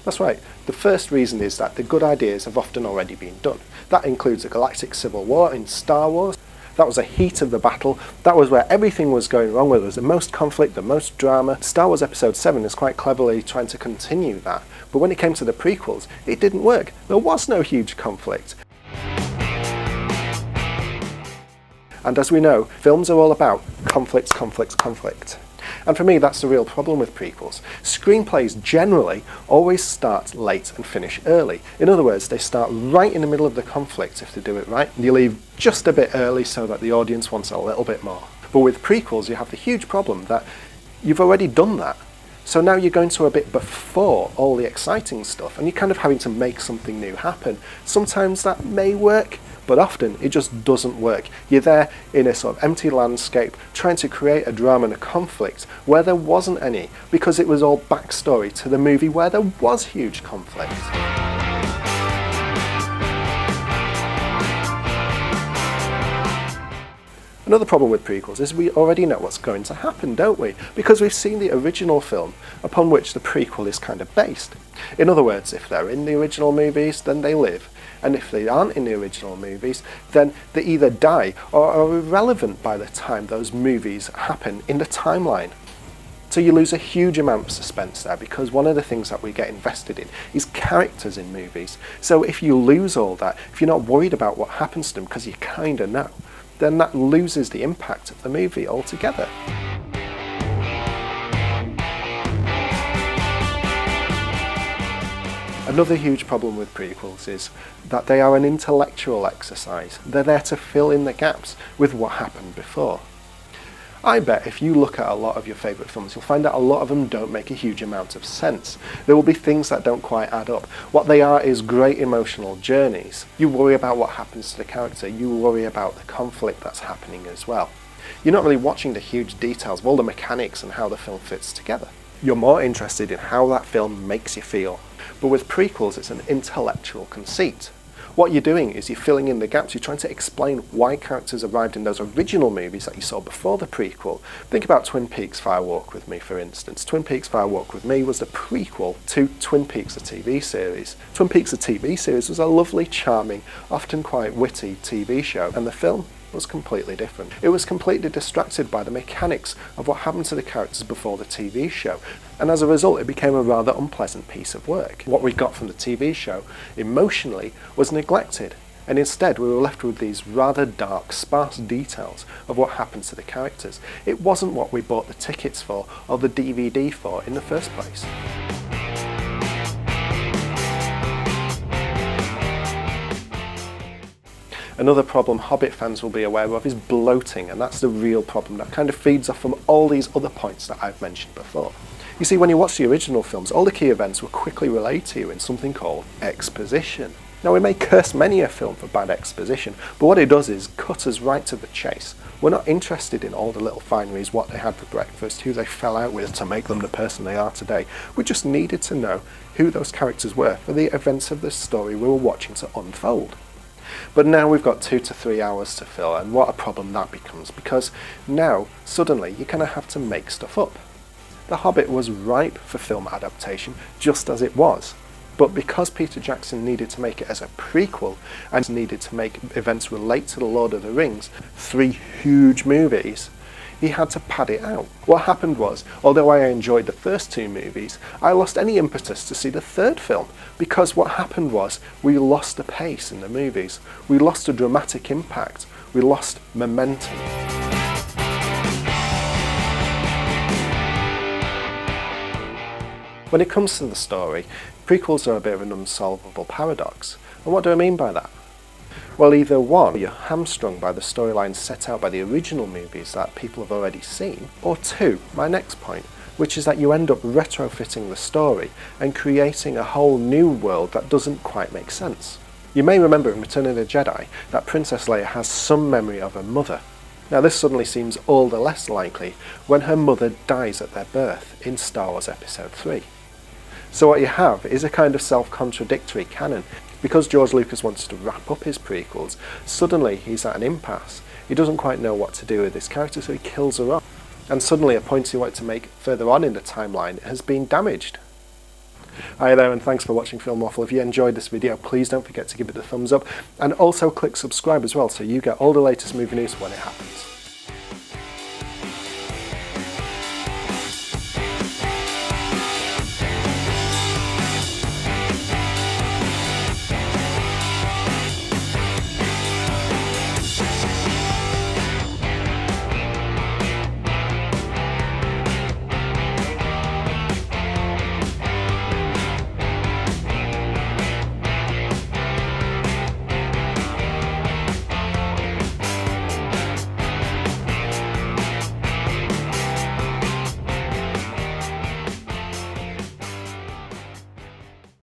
That's right. The first reason is that the good ideas have often already been done. That includes a galactic civil war in Star Wars. That was the heat of the battle. That was where everything was going wrong, where there was the most conflict, the most drama. Star Wars Episode 7 is quite cleverly trying to continue that. But when it came to the prequels, it didn't work. There was no huge conflict. And as we know, films are all about conflict, conflict, conflict. And for me, that's the real problem with prequels. Screenplays generally always start late and finish early. In other words, they start right in the middle of the conflict if they do it right. You leave just a bit early so that the audience wants a little bit more. But with prequels, you have the huge problem that you've already done that. So now you're going to a bit before all the exciting stuff, and you're kind of having to make something new happen. Sometimes that may work, but often it just doesn't work. You're there in a sort of empty landscape trying to create a drama and a conflict where there wasn't any, because it was all backstory to the movie where there was huge conflict. Another problem with prequels is we already know what's going to happen, don't we? Because we've seen the original film upon which the prequel is kind of based. In other words, if they're in the original movies, then they live. And if they aren't in the original movies, then they either die or are irrelevant by the time those movies happen in the timeline. So you lose a huge amount of suspense there, because one of the things that we get invested in is characters in movies. So if you lose all that, if you're not worried about what happens to them because you kind of know, then that loses the impact of the movie altogether. Another huge problem with prequels is that they are an intellectual exercise. They're there to fill in the gaps with what happened before. I bet if you look at a lot of your favourite films, you'll find that a lot of them don't make a huge amount of sense. There will be things that don't quite add up. What they are is great emotional journeys. You worry about what happens to the character, you worry about the conflict that's happening as well. You're not really watching the huge details of all the mechanics and how the film fits together. You're more interested in how that film makes you feel. But with prequels, it's an intellectual conceit. What you're doing is you're filling in the gaps. You're trying to explain why characters arrived in those original movies that you saw before the prequel. Think about Twin Peaks Fire Walk with Me, for instance. Twin Peaks Fire Walk with Me was the prequel to Twin Peaks, the TV series. Twin Peaks, the TV series, was a lovely, charming, often quite witty TV show, and the film was completely different. It was completely distracted by the mechanics of what happened to the characters before the TV show, and as a result it became a rather unpleasant piece of work. What we got from the TV show emotionally was neglected, and instead we were left with these rather dark, sparse details of what happened to the characters. It wasn't what we bought the tickets for or the DVD for in the first place. Another problem Hobbit fans will be aware of is bloating, and that's the real problem that kind of feeds off from all these other points that I've mentioned before. You see, when you watch the original films, all the key events were quickly relayed to you in something called exposition. Now, we may curse many a film for bad exposition, but what it does is cut us right to the chase. We're not interested in all the little fineries, what they had for breakfast, who they fell out with to make them the person they are today. We just needed to know who those characters were for the events of the story we were watching to unfold. But now we've got 2 to 3 hours to fill, and what a problem that becomes, because now, suddenly, you're going to have to make stuff up. The Hobbit was ripe for film adaptation, just as it was. But because Peter Jackson needed to make it as a prequel, and needed to make events relate to The Lord of the Rings, 3 huge movies, he had to pad it out. What happened was, although I enjoyed the first 2 movies, I lost any impetus to see the 3rd film, because what happened was, we lost the pace in the movies, we lost the dramatic impact, we lost momentum. When it comes to the story, prequels are a bit of an unsolvable paradox. And what do I mean by that? Well, either 1, you're hamstrung by the storylines set out by the original movies that people have already seen, or 2, my next point, which is that you end up retrofitting the story and creating a whole new world that doesn't quite make sense. You may remember in Return of the Jedi that Princess Leia has some memory of her mother. Now this suddenly seems all the less likely when her mother dies at their birth in Star Wars Episode 3. So what you have is a kind of self-contradictory canon. Because George Lucas wants to wrap up his prequels, suddenly he's at an impasse. He doesn't quite know what to do with this character, so he kills her off. And suddenly a point he wanted to make further on in the timeline has been damaged. Hi there, and thanks for watching Film Waffle. If you enjoyed this video, please don't forget to give it a thumbs up, and also click subscribe as well so you get all the latest movie news when it happens.